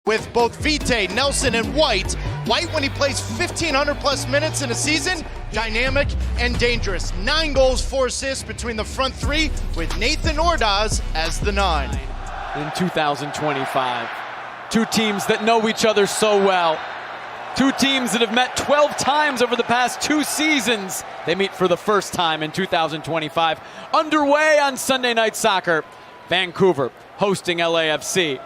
with both Vite, Nelson, and White. White, when he plays 1,500 plus minutes in a season, dynamic and dangerous. 9 goals, 4 assists between the front three, with Nathan Ordaz as the 9. In 2025. Two teams that know each other so well. Two teams that have met 12 times over the past 2 seasons. They meet for the first time in 2025. Underway on Sunday Night Soccer. Vancouver hosting LAFC.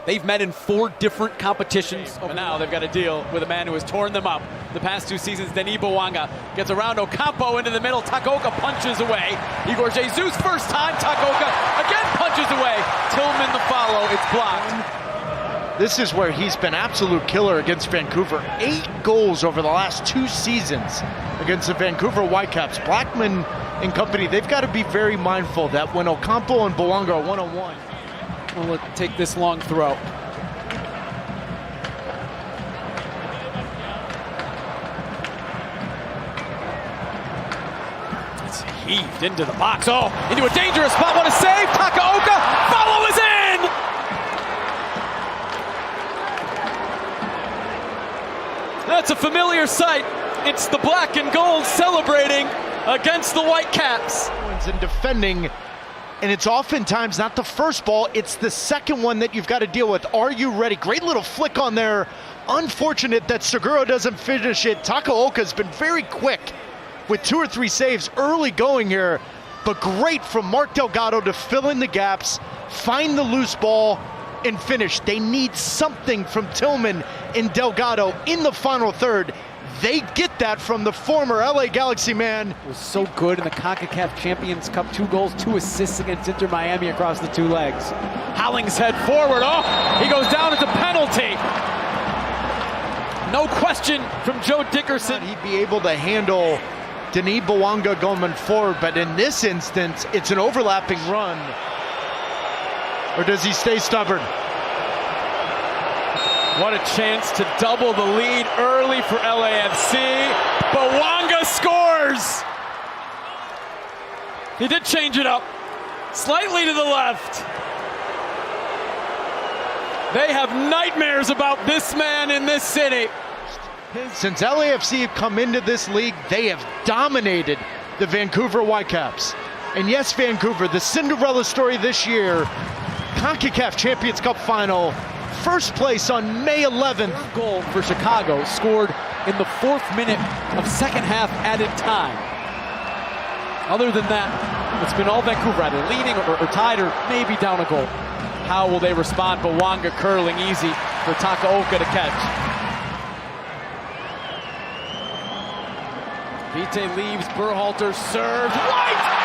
They've met in 4 different competitions. But now they've got to deal with a man who has torn them up the past 2 seasons. Denis Bouanga gets around Ocampo into the middle. Takoka punches away. Igor Jesus first time. Takoka again punches away. Tillman the follow. It's blocked. This is where he's been absolute killer against Vancouver. 8 goals over the last 2 seasons against the Vancouver Whitecaps. Blackman and company, they've got to be very mindful that when Ocampo and Bouanga are one-on-one. Will it take this long throw? It's heaved into the box. Oh, into a dangerous spot. What a save! Takaoka! Follow is in! That's a familiar sight. It's the black and gold celebrating against the Whitecaps. And defending. And it's oftentimes not the first ball, it's the second one that you've got to deal with. Are you ready? Great little flick on there. Unfortunate that Seguro doesn't finish it. Takaoka's been very quick with 2 or 3 saves early going here, but great from Mark Delgado to fill in the gaps, find the loose ball, and finish. They need something from Tillman and Delgado in the final third. They get that from the former LA Galaxy man. Was so good in the CONCACAF Champions Cup. 2 goals, 2 assists against Inter Miami across the 2 legs. Hollingshead forward. Oh, he goes down as a penalty. No question from Joe Dickerson. He'd be able to handle Denis Bouanga going forward, but in this instance, it's an overlapping run. Or does he stay stubborn? What a chance to double the lead early for LAFC. Bouanga scores! He did change it up, slightly to the left. They have nightmares about this man in this city. Since LAFC have come into this league, they have dominated the Vancouver Whitecaps. And yes, Vancouver, the Cinderella story this year, CONCACAF Champions Cup final, first place on May 11th. Goal for Chicago, scored in the 4th minute of second half added time. Other than that, it's been all Vancouver, either leading or tied or maybe down a goal. How will they respond? Bouanga curling easy for Takaoka to catch. Vite leaves, Berhalter serves, White!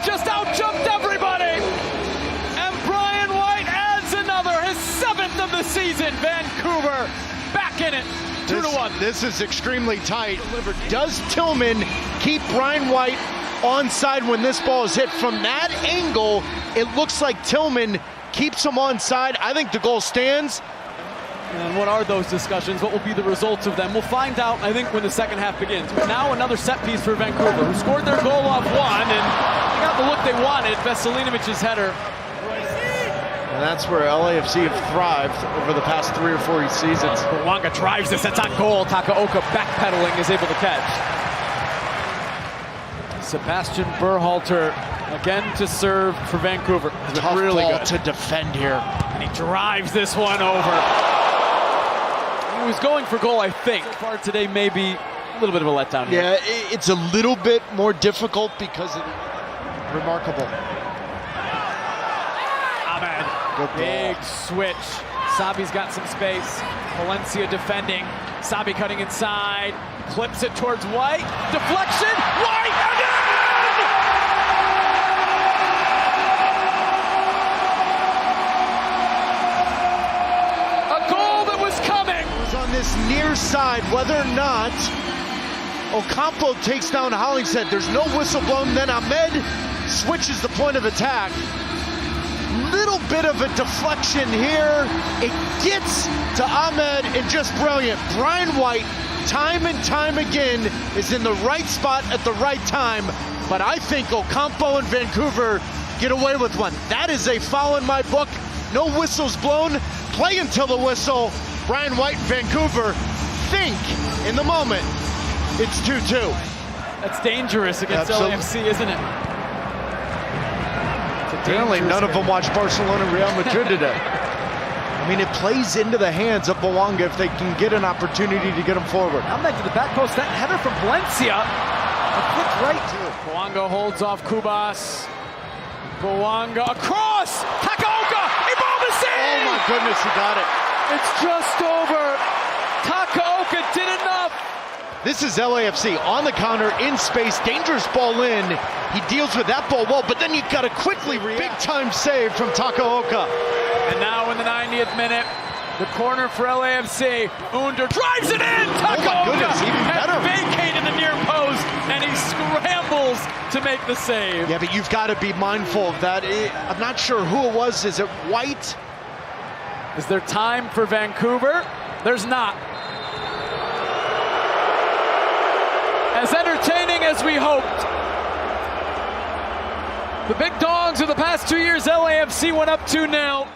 Just out-jumped everybody! And Brian White adds another, his 7th of the season. Vancouver back in it, 2-1. This is extremely tight. Does Tillman keep Brian White onside when this ball is hit? From that angle, it looks like Tillman keeps him onside. I think the goal stands. And what are those discussions? What will be the results of them? We'll find out, I think, when the second half begins. But now another set piece for Vancouver, who scored their goal off one, and they got the look they wanted. Veselinovic's header. And that's where LAFC have thrived over the past 3 or 4 seasons. Bouanga drives this, that's on goal. Takaoka backpedaling is able to catch. Sebastian Berhalter again to serve for Vancouver. Tough really ball good to defend here. And he drives this one over. He was going for goal, I think. So far today, maybe a little bit of a letdown here. Yeah, it's a little bit more difficult because of remarkable. Ahmed, big switch. Sabi's got some space. Valencia defending. Sabi cutting inside. Clips it towards White. Deflection. White again! This near side, whether or not Ocampo takes down Hollingshead, there's no whistle blown. Then Ahmed switches the point of attack. little bit of a deflection here. It gets to Ahmed and just brilliant. Brian White, time and time again, is in the right spot at the right time. But I think Ocampo and Vancouver get away with one. That is a foul in my book. No whistles blown. Play until the whistle. Brian White and Vancouver think in the moment it's 2-2. That's dangerous against Absolutely. LAFC, isn't it? Apparently none of them watch Barcelona and Real Madrid today. I mean, it plays into the hands of Bouanga if they can get an opportunity to get them forward. Ahmed to the back post. That header from Valencia. It flipped right to it. Bouanga holds off Kubas. Bouanga across. Takaoka. Ibomasi! Oh my goodness, he got it. It's just over. Takaoka did enough. This is LAFC on the counter, in space, dangerous ball in. He deals with that ball well, but then you've got to quickly react. Big time save from Takaoka. And now in the 90th minute, the corner for LAFC. Under drives it in. Takaoka goodness, even has better. vacated the near post, and he scrambles to make the save. Yeah, but you've got to be mindful of that. I'm not sure who it was. Is it White? Is there time for Vancouver? There's not. As entertaining as we hoped. The big dogs of the past 2 years, LAFC went up 2-0.